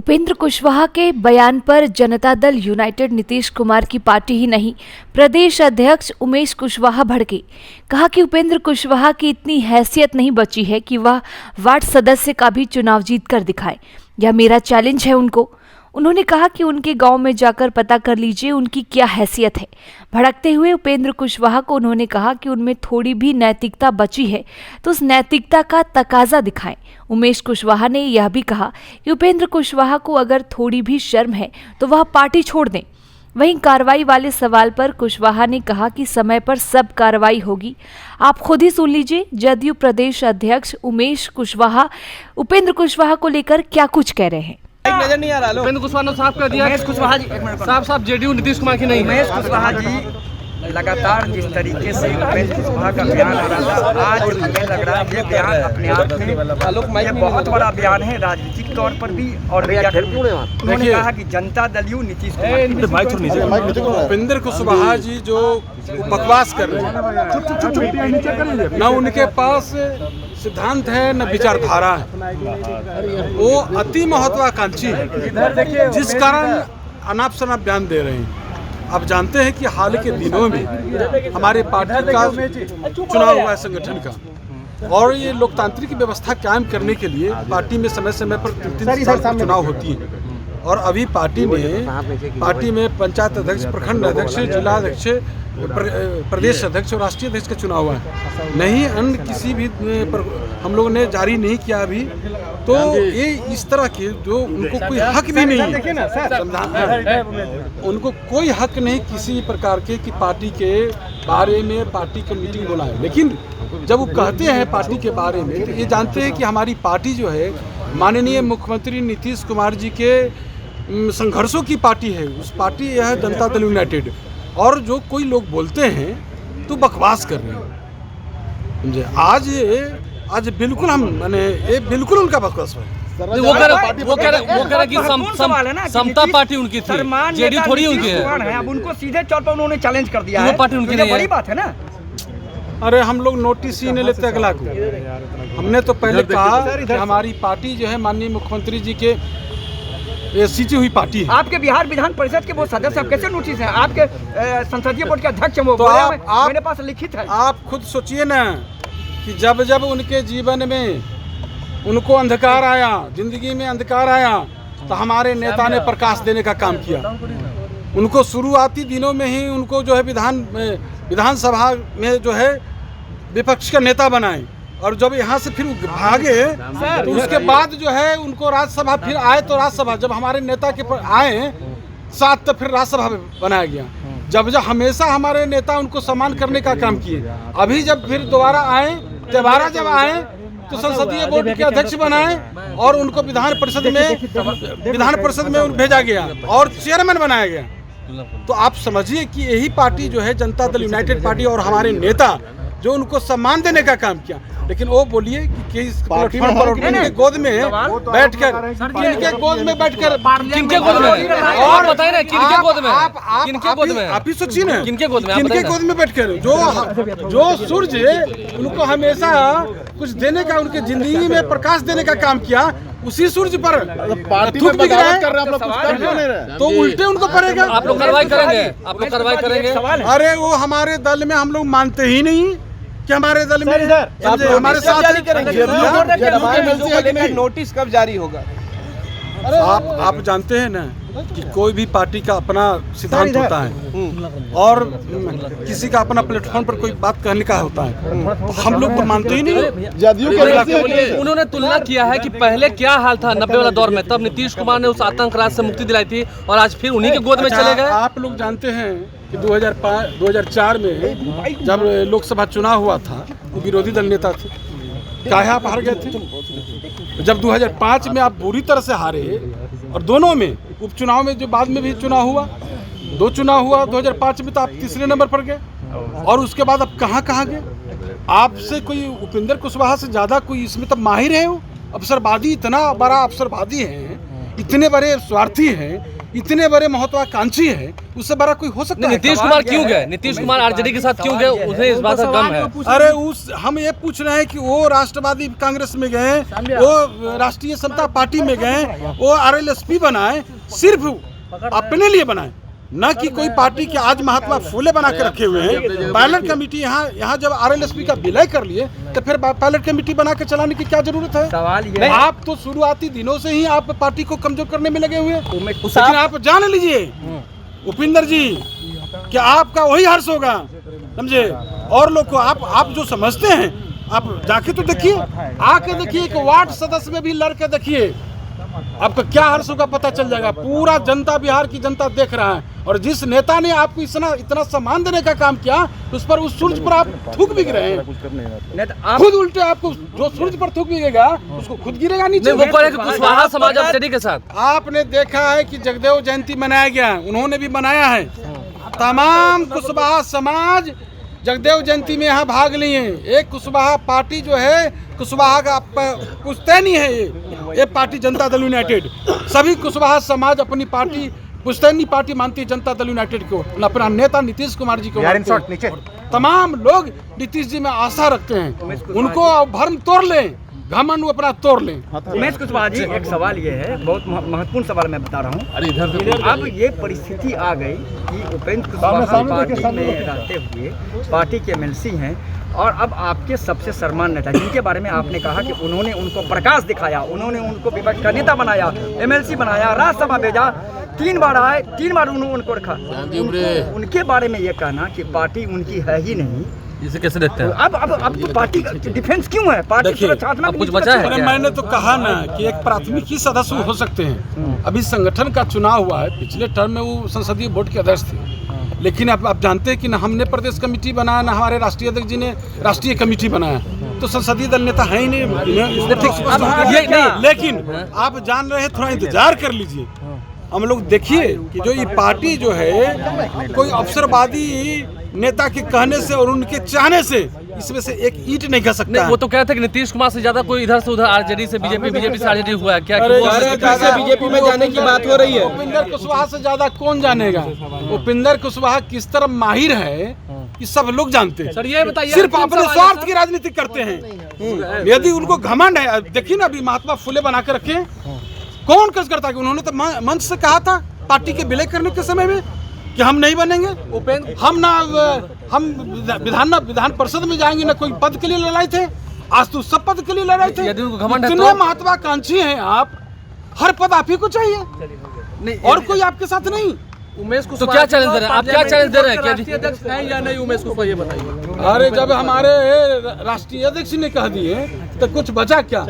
उपेंद्र कुशवाहा के बयान पर जनता दल यूनाइटेड नीतीश कुमार की पार्टी ही नहीं, प्रदेश अध्यक्ष उमेश कुशवाहा भड़के। कहा कि उपेंद्र कुशवाहा की इतनी हैसियत नहीं बची है कि वह वार्ड सदस्य का भी चुनाव जीत कर दिखाए। यह मेरा चैलेंज है उनको। उन्होंने कहा कि उनके गांव में जाकर पता कर लीजिए उनकी क्या हैसियत है। भड़कते हुए उपेंद्र कुशवाहा को उन्होंने कहा कि उनमें थोड़ी भी नैतिकता बची है तो उस नैतिकता का तकाजा दिखाएं। उमेश कुशवाहा ने यह भी कहा कि उपेंद्र कुशवाहा को अगर थोड़ी भी शर्म है तो वह पार्टी छोड़ दें। वहीं कार्रवाई वाले सवाल पर कुशवाहा ने कहा कि समय पर सब कार्रवाई होगी। आप खुद ही सुन लीजिए जदयू प्रदेश अध्यक्ष उमेश कुशवाहा उपेंद्र कुशवाहा को लेकर क्या कुछ कह रहे हैं। नजर नहीं आ रहा। उपेंद्र कुशवाहा ने साफ कर दिया। उमेश कुशवाहा जी साफ जेडीयू नीतीश कुमार की नहीं। उमेश कुशवाहा जी लगातार जिस तरीके से उपेंद्र कुशवाहा का बयान आ रहा था, आज हमें लग रहा है ये बयान अपने आप में ये बहुत बड़ा बयान है राजनीतिक तौर पर भी। और उन्होंने कहा कि जनता दल यू नीतीश कुमार। उपेंद्र कुशवाहा जी जो बकवास कर रहे हैं, न उनके पास सिद्धांत है न विचारधारा है, वो अति महत्वाकांक्षी है जिस कारण अनाप शनाप बयान दे रहे हैं। आप जानते हैं कि हाल के दिनों में हमारे पार्टी का चुनाव हुआ है संगठन का, और ये लोकतांत्रिक व्यवस्था कायम करने के लिए पार्टी में समय समय पर 3 साल चुनाव होती है। और अभी पार्टी में पंचायत अध्यक्ष, प्रखंड अध्यक्ष, जिला अध्यक्ष, प्रदेश अध्यक्ष और राष्ट्रीय अध्यक्ष का चुनाव हुआ है। नहीं अन्य किसी भी हम लोगों ने जारी नहीं किया अभी। तो ये इस तरह के जो उनको कोई हक भी नहीं है, उनको कोई हक नहीं किसी प्रकार के कि पार्टी के बारे में पार्टी की मीटिंग बुलाए। लेकिन जब वो कहते हैं पार्टी के बारे में तो ये जानते हैं कि हमारी पार्टी जो है माननीय मुख्यमंत्री नीतीश कुमार जी के संघर्षों की पार्टी है। उस पार्टी यह है जनता दल यूनाइटेड। और जो कोई लोग बोलते हैं तो बकवास कर रहे हैं, समझे। आज बिल्कुल हम माने ये बिल्कुल उनका बकवास है। वो कह रहा कि समता पार्टी उनकी थी, जेडीयू थोड़ी उनकी है। अब उनको सीधे तौर पर उन्होंने चैलेंज कर दिया है। वो पार्टी उनकी नहीं है, बड़ी बात है ना। अरे हम लोग नोटिस ही नहीं लेते अगला को। हमने तो पहले कहा कि हमारी पार्टी जो है माननीय मुख्यमंत्री जी के सीटी हुई पार्टी है। आपके बिहार विधान परिषद के वो सदस्य अब कैसे नोटिस हैं? आपके संसदीय बोर्ड के अध्यक्ष हैं वो, तो मेरे पास लिखित है। आप खुद सोचिए ना कि जब जब उनके जीवन में उनको अंधकार आया, जिंदगी में अंधकार आया, तो हमारे नेता ने प्रकाश देने का काम किया। उनको शुरुआती दिनों में ही उनको जो है विधानसभा में जो है विपक्ष का नेता बनाए, और जब यहाँ से फिर भागे तो उसके बाद जो है उनको राज्यसभा फिर आए। तो राज्यसभा जब हमारे नेता के आए साथ तो फिर राज्यसभा बनाया गया। जब हमेशा हमारे नेता उनको सम्मान करने का काम किए। अभी जब फिर दोबारा आए तो संसदीय बोर्ड के अध्यक्ष बनाए और उनको विधान परिषद में भेजा गया और चेयरमैन बनाया गया। तो आप समझिए कि यही पार्टी जो है जनता दल यूनाइटेड पार्टी और हमारे नेता जो उनको सम्मान देने का काम किया। लेकिन वो बोलिए कि इस प्लेटफॉर्म पर उनके गोद में बैठकर किनके गोद में और बताइए ना किनके गोद में, किनके गोद में आप ही सोचिए ना किनके गोद में, किनके गोद में बैठकर जो सूर्य उनको हमेशा कुछ देने का, उनके जिंदगी में प्रकाश देने का काम किया, उसी सूर्य पर थूक बिक रहा है तो उल्टे उनको पड़ेगा। आप लोग कार्रवाई करेंगे। अरे वो हमारे दल में हम लोग मानते ही नहीं कि हमारे दल में हमारे साथ नोटिस कब जारी होगा? आप जानते हैं ना कि कोई भी पार्टी का अपना सिद्धांत होता है और किसी का अपना प्लेटफॉर्म पर कोई बात कहने का होता है। तो हम लोग तो मानते ही नहीं। उन्होंने तुलना किया है कि पहले क्या हाल था 90 वाला दौर में, तब नीतीश कुमार ने उस आतंक राज से मुक्ति दिलाई थी और आज फिर उन्हीं के गोद में चले गए। आप लोग जानते हैं कि 2004 में जब लोकसभा चुनाव हुआ था वो विरोधी दल नेता थे, चाहे आप हार गए थे। जब 2005 में आप बुरी तरह से हारे और दोनों में उपचुनाव में जो बाद में भी चुनाव हुआ, 2 चुनाव हुआ 2005 में, तो आप तीसरे नंबर पर गए। और उसके बाद आप कहाँ गए? आपसे कोई उपेंद्र कुशवाहा से ज़्यादा कोई इसमें तब माहिर है? वो अवसरवादी, इतना बड़ा अवसरवादी है, इतने बड़े स्वार्थी हैं इतने बड़े महत्वाकांक्षी है, उससे बड़ा कोई हो सकता है? नीतीश कुमार क्यों गए? नीतीश कुमार आरजेडी के साथ क्यों गए? उन्हें इस बात का गम है। अरे हम ये पूछ रहे हैं कि वो राष्ट्रवादी कांग्रेस में गए, वो राष्ट्रीय समता पार्टी में गए, वो RLSP बनाए, सिर्फ अपने लिए बनाए, न कि कोई पार्टी के। आज महात्मा फुले बना के रखे हुए हैं। पायलट कमेटी यहाँ जब RLSP का विलय कर लिए तो फिर पायलट कमेटी बना के चलाने की क्या जरूरत है? सवाल ये, आप तो शुरुआती दिनों से ही आप पार्टी को कमजोर करने में लगे हुए हैं। लेकिन आप जान लीजिए उपिंदर जी कि आपका वही हर्ष होगा, समझे। और लोग को आप जो समझते हैं, आप जाके तो देखिए, आके देखिए, एक वार्ड सदस्य में भी लड़ के देखिए, आपको क्या हर्ष होगा पता चल जाएगा। पूरा जनता, बिहार की जनता देख रहा है। और जिस नेता ने आपको इतना सम्मान देने का काम किया, उस पर, उस सूरज पर आप थूक भी रहे हैं। खुद उल्टे आपको जो सूरज पर थूक बिगेगा, उसको खुद गिरेगा नीचे। वो कह रहे हैं कि कुशवाहा समाज आरजेडी के साथ। आपने देखा है कि जगदेव जयंती मनाया गया, उन्होंने भी मनाया है। तमाम कुशवाहा समाज जगदेव जयंती में यहाँ भाग लिए। एक कुशवाहा पार्टी जो है, कुशवाहा का पुश्तैनी है ये पार्टी जनता दल यूनाइटेड। सभी कुशवाहा समाज अपनी पार्टी पुश्तैनी पार्टी मानती है जनता दल यूनाइटेड को, अपना नेता नीतीश कुमार जी को मानते हैं। तमाम लोग नीतीश जी में आशा रखते हैं, उनको भरम तोड़ लें, घमंड अपना तोड़ लें। उमेश कुशवाहा जी, एक सवाल ये है, बहुत महत्वपूर्ण सवाल मैं बता रहा हूँ। अब ये परिस्थिति आ गई कि उपेंद्र कुशवाहा पार्टी में रहते हुए पार्टी के MLC हैं, और अब आपके सबसे सम्मानित नेता, जिनके बारे में आपने कहा कि उन्होंने उनको प्रकाश दिखाया, उन्होंने उनको विपक्ष का नेता बनाया, MLC बनाया, राज्यसभा भेजा, 3 बार आए, 3 बार उन्होंने उनको रखा। उनके बारे में ये कहना कि पार्टी उनकी है ही नहीं, इसे कैसे देखते हैं? अब तो पार्टी का डिफेंस क्यों है? पार्टी अब कुछ बचा है? अरे मैंने तो कहा ना कि एक प्राथमिक ही सदस्य हो सकते हैं। अभी संगठन का चुनाव हुआ है, पिछले टर्म में वो संसदीय बोर्ड के अध्यक्ष थे, लेकिन आप जानते हैं कि न हमने प्रदेश कमेटी बनाया, न हमारे राष्ट्रीय अध्यक्ष जी ने राष्ट्रीय कमेटी बनाया, तो संसदीय दल नेता है ही नहीं। लेकिन आप जान रहे हैं, थोड़ा इंतजार कर लीजिए। हम लोग देखिए कि जो ये पार्टी जो है, कोई अवसरवादी नेता के कहने से और उनके चाहने से इसमें से एक ईंट नहीं खा सकता। नहीं, वो तो कहते हैं कि नीतीश कुमार से ज्यादा कोई इधर से उधर आरजेडी से बीजेपी, बीजेपी से आरजेडी हुआ है क्या? बीजेपी में जाने की बात हो रही है। उपिंदर कुशवाहा से ज्यादा कौन जानेगा? उपिंदर कुशवाहा किस तरह माहिर है ये सब लोग जानते हैं। सर ये बताइए, सिर्फ अपने स्वार्थ की राजनीति करते हैं। यदि उनको घमंड है, देखिए ना, अभी महात्मा फुले बना के रखे, कौन कस करता है? उन्होंने तो मंच से कहा था पार्टी के विलय करने के समय में कि हम नहीं बनेंगे, हम विधान परिषद में जाएंगे, ना कोई पद के लिए लड़ाई थे। आज तो सब पद के लिए लड़ाई थे। इतने महत्वाकांक्षी हैं आप, हर पद आप ही को चाहिए, नहीं और कोई आपके साथ नहीं। उमेश कुशवाहा तो क्या चैलेंज दे रहे हैं आप? क्या चैलेंज दे रहे हैं? क्या अध्यक्ष हैं या नहीं उमेश कुशवाहा, ये बताइए। अरे जब हमारे राष्ट्रीय अध्यक्ष ने कह दिए तो कुछ बचा क्या?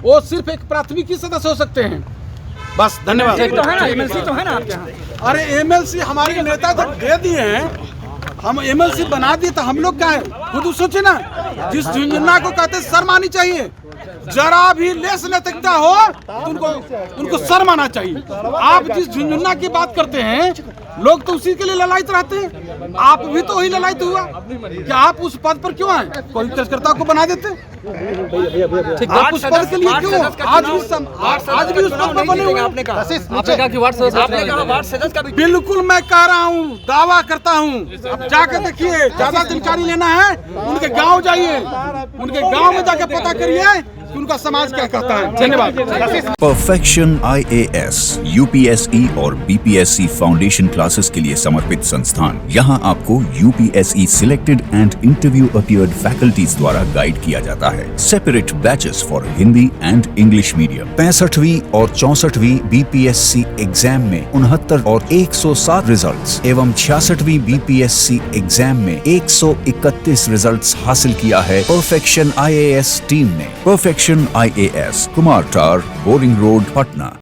वो सिर्फ एक प्राथमिक सदस्य हो सकते हैं, बस। धन्यवाद। तो है ना, MLC तो है ना आपके यहाँ? अरे MLC हमारे नेता जब दे दिए हैं, हम MLC बना दिए तो हम लोग क्या है? खुद सोचे ना, जिस झुंझुन्ना को कहते शर्म आनी चाहिए, जरा भी लेस नैतिकता हो तो उनको शर्म आना चाहिए। आप जिस झुंझुन्ना की बात करते हैं, लोग तो उसी के लिए ललायित रहते हैं। आप भी तो वही ललायित हुआ कि आप उस पद पर क्यों आए? कोई कार्यकर्ता को बना देते। आप उस पद के लिए क्यों? आज भी उस पद पर बने हुए। आपने कहा कि वार्ड सदस्य का बिल्कुल मैं कह रहा हूँ, दावा करता हूँ। अब जाके देखिए, ज्यादा जानकारी लेना है उनके गाँव जाइए, उनके गाँव में जाके पता करिए कि उनका समाज क्या कहता है। धन्यवाद। परफेक्शन IAS, UPSE और BPSC फाउंडेशन क्लासेस के लिए समर्पित संस्थान। यहाँ आपको UPSE selected and interview appeared faculties द्वारा गाइड किया जाता है। Separate batches for Hindi and English medium. 65वीं और 64वीं BPSC एग्जाम में 69 और 107 रिजल्ट्स एवं 66वीं BPSC एग्जाम में 131 रिजल्ट्स हासिल किया है परफेक्शन IAS टीम ने। परफेक्शन IAS, कुमार टार, बोरिंग रोड, पटना।